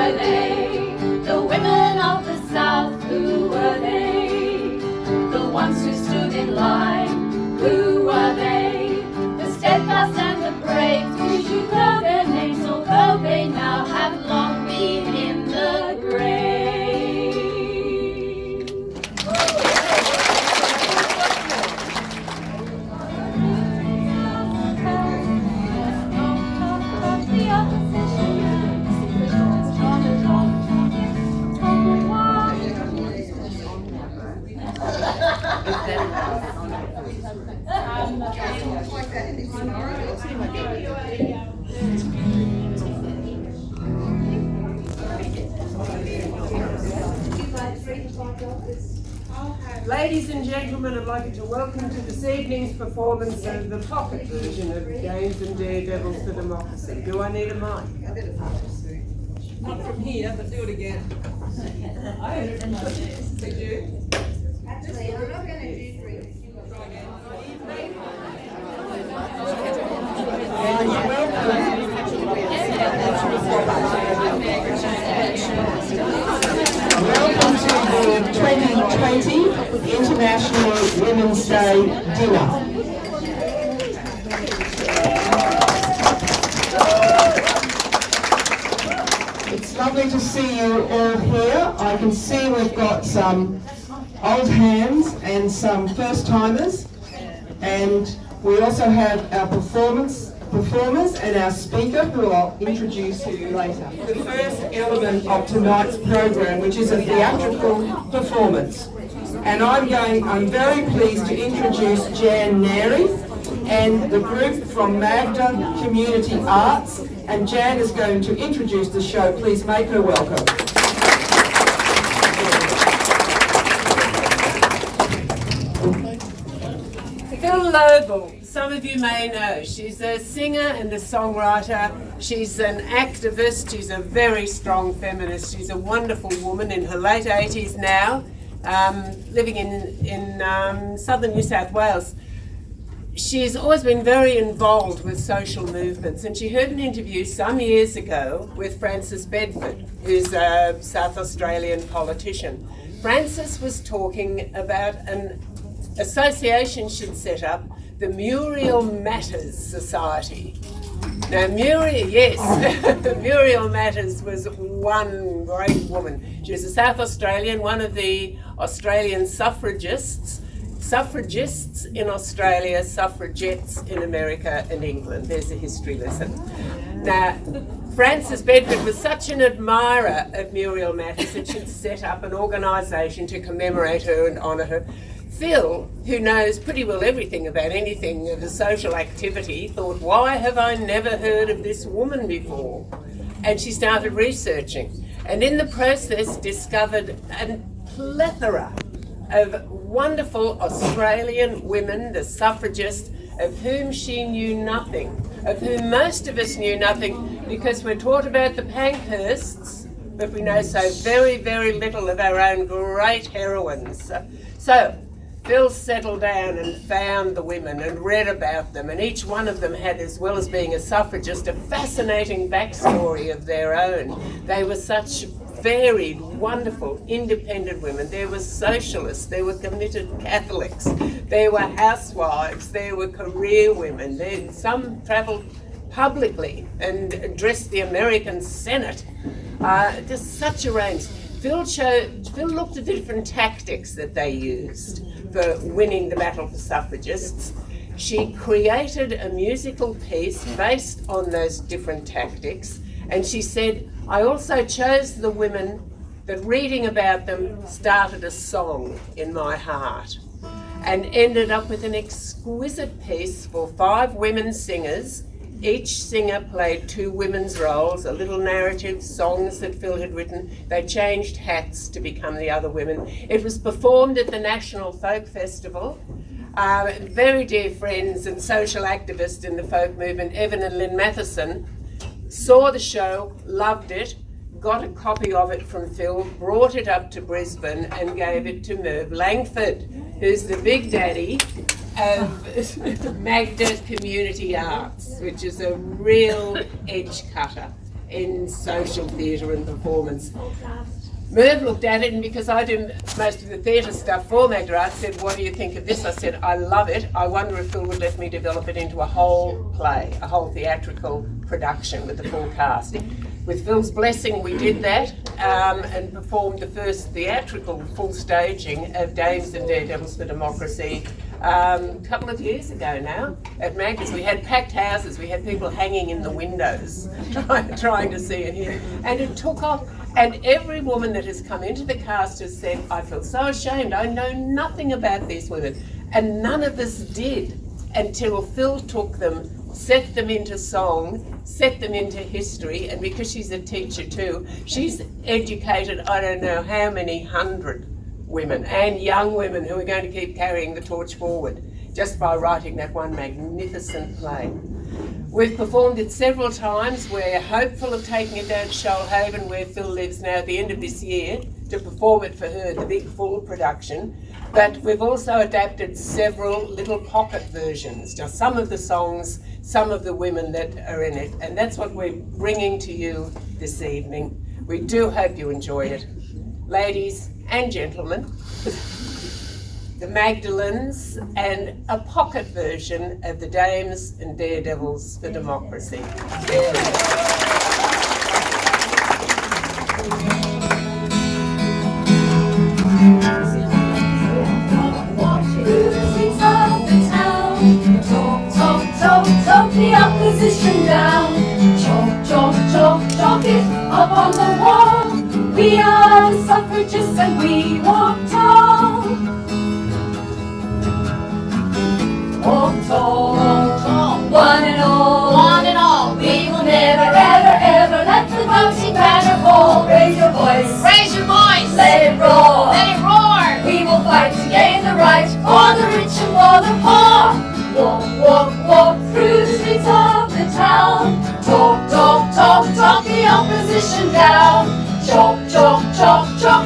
were they? The women of the South, who were they? The ones who stood in line, who were they? The steadfast and the brave, who should know their names, although they now have long been in the grave. Ladies and gentlemen, I'd like to welcome to this evening's performance of the pocket version of Games and Daredevils for Democracy. Do I need a mic? Not from here, but do it again. Did you? Actually, I'm not going to do 3. Welcome to the 2020 International Women's Day Dinner. It's lovely to see you all here. I can see we've got some old hands and some first-timers, and we also have our performers and our speaker, who I'll introduce to you later. The first element of tonight's program, which is a theatrical performance. And I'm very pleased to introduce Jan Neri and the group from Magda Community Arts, and Jan is going to introduce the show. Please make her welcome. Phil Lobel, some of you may know. She's a singer and a songwriter. She's an activist. She's a very strong feminist. She's a wonderful woman in her late 80s now, living in southern New South Wales. She's always been very involved with social movements, and she heard an interview some years ago with Frances Bedford, who's a South Australian politician. Frances was talking about an association she'd set up, the Muriel Matters Society. Now Muriel Matters was one great woman. She was a South Australian, one of the Australian suffragists in Australia, suffragettes in America and England. There's a history lesson. Now, Frances Bedford was such an admirer of Muriel Matters that she'd set up an organisation to commemorate her and honour her. Phil, who knows pretty well everything about anything of a social activity, thought, why have I never heard of this woman before? And she started researching, and in the process discovered a plethora of wonderful Australian women, the suffragists, of whom she knew nothing, of whom most of us knew nothing, because we're taught about the Pankhursts, but we know so very, very little of our own great heroines. So Phil settled down and found the women and read about them, and each one of them had, as well as being a suffragist, a fascinating backstory of their own. They were such varied, wonderful, independent women. There were socialists, there were committed Catholics, there were housewives, there were career women. Some travelled publicly and addressed the American Senate. Just such a range. Phil looked at the different tactics that they used for winning the battle for suffragists. She created a musical piece based on those different tactics, and she said, I also chose the women that, reading about them, started a song in my heart, and ended up with an exquisite piece for 5 women singers. Each singer played 2 women's roles, a little narrative, songs that Phil had written. They changed hats to become the other women. It was performed at the National Folk Festival. Very dear friends and social activists in the folk movement, Evan and Lynn Matheson, saw the show, loved it, got a copy of it from Phil, brought it up to Brisbane and gave it to Merv Langford, who's the big daddy of Magda Community Arts, which is a real edge cutter in social theatre and performance. Merv looked at it, and because I do most of the theatre stuff for Magda Art, said, "What do you think of this?" I said, "I love it. I wonder if Phil would let me develop it into a whole play, a whole theatrical production with the full cast." With Phil's blessing, we did that and performed the first theatrical full staging of Dames and Daredevils for Democracy a couple of years ago now at Magda's. We had packed houses, we had people hanging in the windows trying to see and hear, and it took off. And every woman that has come into the cast has said, "I feel so ashamed, I know nothing about these women." And none of us did until Phil took them, set them into song, set them into history, and because she's a teacher too, she's educated I don't know how many hundred women and young women who are going to keep carrying the torch forward just by writing that one magnificent play. We've performed it several times. We're hopeful of taking it down to Shoalhaven, where Phil lives now, at the end of this year, to perform it for her, the big full production. But we've also adapted several little pocket versions, just some of the songs, some of the women that are in it, and that's what we're bringing to you this evening. We do hope you enjoy it. Ladies and gentlemen, the Magdalens, and a pocket version of the Dames and Daredevils for Democracy. Talk the opposition down. Chalk it up on the wall. We are the suffragists and we walk tall. Walk tall, one and all. We will never, ever let the voting banner fall. Raise your voice, let it roar. We will fight to gain the right for the rich and for the poor. Walk through the streets of the town. Talk the opposition down. Chalk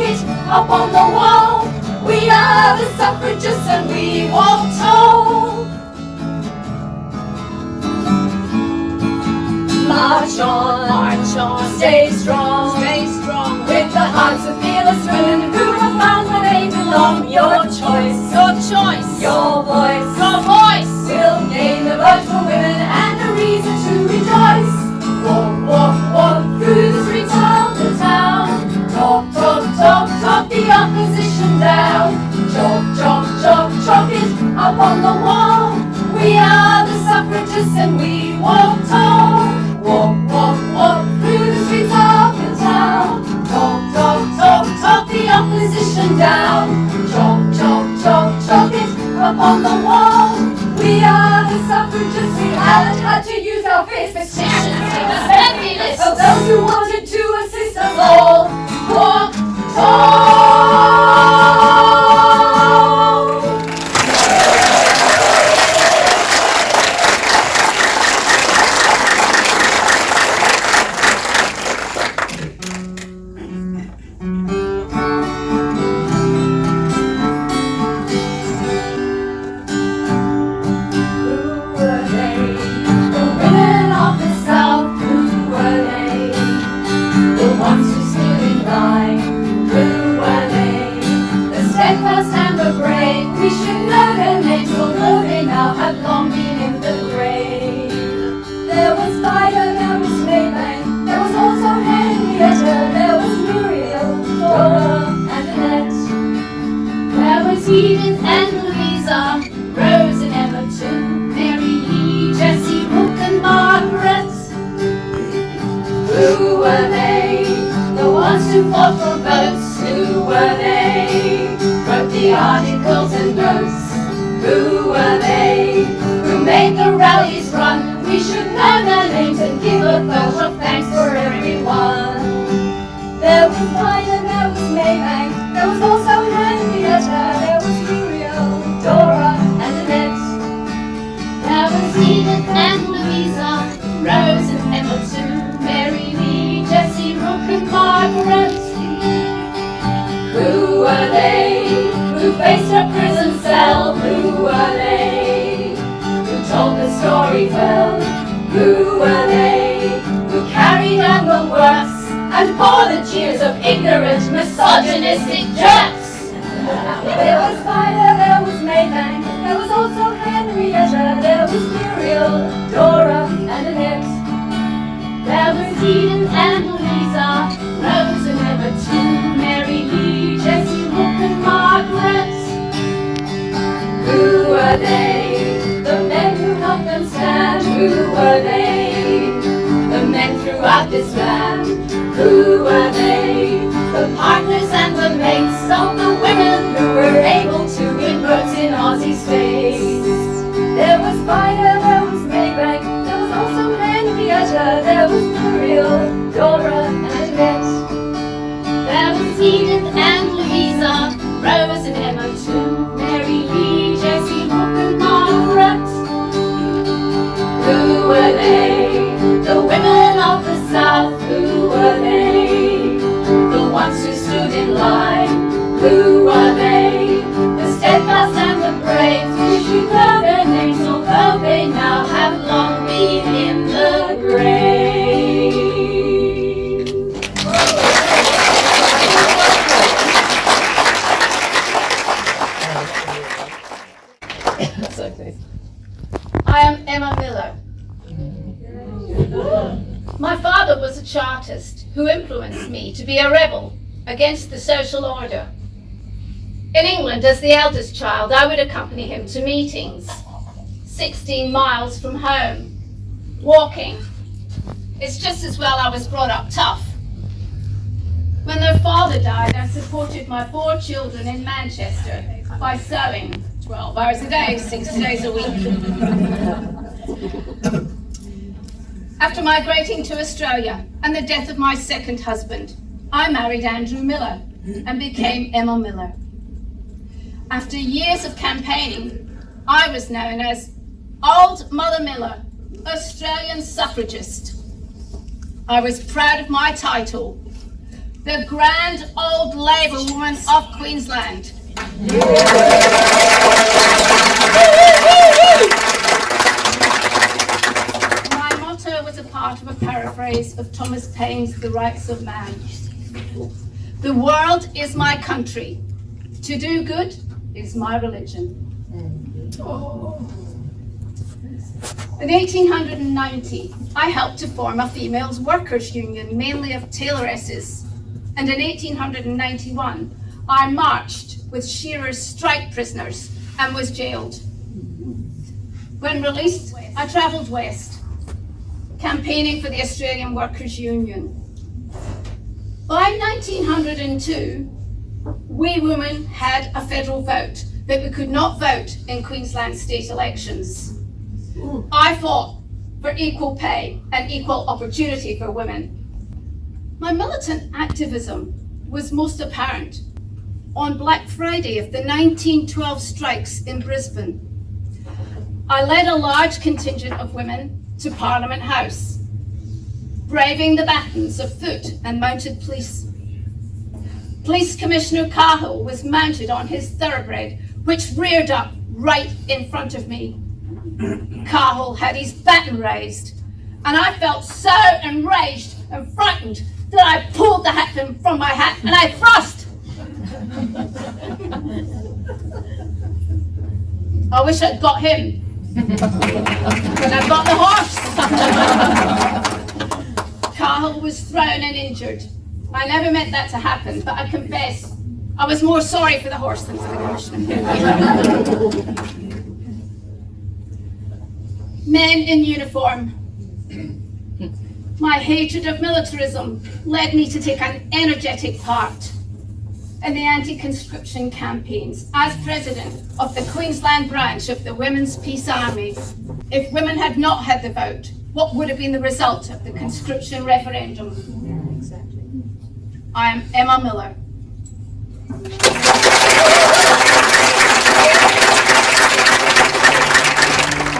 it up on the wall. We are the suffragists and we walk tall. March on, stay strong, with the hearts of fearless women who have found where they belong. Your choice, your voice, will gain the vote for women and a reason to rejoice. Walk through the streets of the town. Talk the opposition down. Chalk it up on the wall. We are the suffragists and we walk tall. Walk through the streets of the town. Talk the opposition down. Chalk it up on the wall. We are the suffragists. We haven't had to use our fists. Petitions of those who wanted to assist us all. Walk tall. Edith and Louisa, Rose and Emma too, Mary Lee, Jessie, Brooke and Margaret. Who were they? The ones who fought for votes. Who were they? Wrote the articles and notes. Who were they? Who made the rallies run? We should know their names and give a vote of thanks for everyone. There was Violet, there was Maybank, there was also Henrietta, there was Muriel, Dora and Annette. There was Edith and Louisa, Rose and Emma too, Mary Lee, Jessie, Brooke and Margaret. Who were they? Who faced a prison cell? Who were they? Who told the story well? Who were they? Who carried on the works, and pour the cheers of ignorant, misogynistic jerks. There was Vida, there was Maybank, there was also Henrietta, there was Muriel, Dora, and Annette. There was Eden and Louisa, Rose and Emma too, Mary Lee, Jessie, Hook and Margaret. Who were they? The men who helped them stand. Who were they? The men throughout this land. Who were they? The partners and the mates of the women who were able to win votes in Aussie space. There was Vida, there was Maybank, there was also Henrietta, there was Muriel, Dora, and Annette. There was Edith and Louisa, Rose and Emma too, Mary Lee, Jessie, Hook and Margaret. Who were they? The women of the South. Who were they? The ones who stood in line. Who were they? The steadfast and the brave. We should know their names, although they now have long been in the grave. I am Emma Miller. My father was a Chartist who influenced me to be a rebel against the social order. In England, as the eldest child, I would accompany him to meetings, 16 miles from home, walking. It's just as well I was brought up tough. When their father died, I supported my 4 children in Manchester by sewing 12 hours a day, 6 days a week. After migrating to Australia and the death of my second husband, I married Andrew Miller and became Emma Miller. After years of campaigning, I was known as Old Mother Miller, Australian suffragist. I was proud of my title, the Grand Old Labour Woman of Queensland. My motto was a part of a paraphrase of Thomas Paine's The Rights of Man. The world is my country. To do good is my religion. In 1890, I helped to form a females' workers' union, mainly of tailoresses. And in 1891, I marched with Shearer's strike prisoners and was jailed. When released, I travelled west, campaigning for the Australian Workers' Union. By 1902, we women had a federal vote, but we could not vote in Queensland state elections. I fought for equal pay and equal opportunity for women. My militant activism was most apparent on Black Friday of the 1912 strikes in Brisbane. I led a large contingent of women to Parliament House, braving the batons of foot and mounted police. Police Commissioner Cahill was mounted on his thoroughbred, which reared up right in front of me. Cahill had his baton raised, and I felt so enraged and frightened that I pulled the hat pin from my hat and I thrust. I wish I'd got him, but I got the horse. Cahill was thrown and injured. I never meant that to happen, but I confess, I was more sorry for the horse than for the commissioner. Men in uniform. My hatred of militarism led me to take an energetic part in the anti-conscription campaigns as president of the Queensland branch of the Women's Peace Army. If women had not had the vote, what would have been the result of the conscription referendum? Exactly. I am Emma Miller.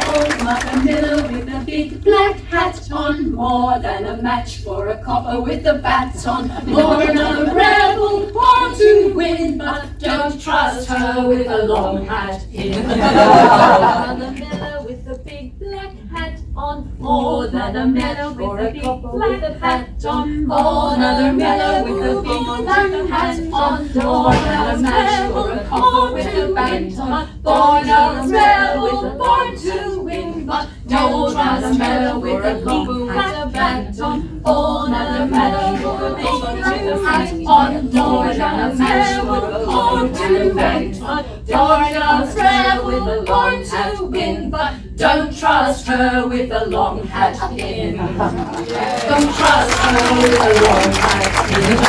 Old Mother Miller with a big black hat on, more than a match for a copper with a baton. More than a rebel, born to win, but don't trust her with a long hat pin. Old Mother Miller with a big black hat on, more than a meadow with a big black hat on, more than a meadow with a big black hat on, more than a man or a copper with a band on, born a rebel, born to win, but no than a meadow with a big black hat on, born a meadow with a big black hat on, more than a man or a born to win, but born a rebel, born to win, but don't trust her with a long hat pin. Don't trust her with a long hat pin.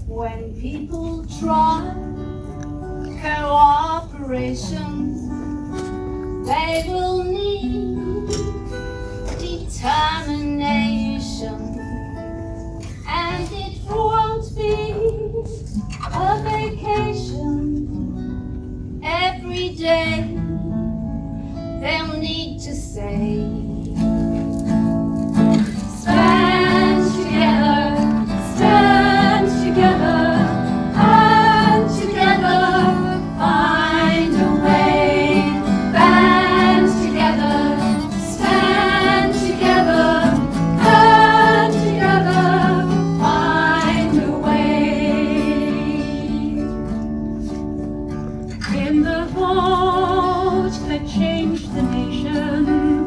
When people try cooperation, they will need determination. And it won't be a vacation. Every day they'll need to say, stand together, and together find a way. Band together, stand together, and together find a way. In the vote that changed the nation,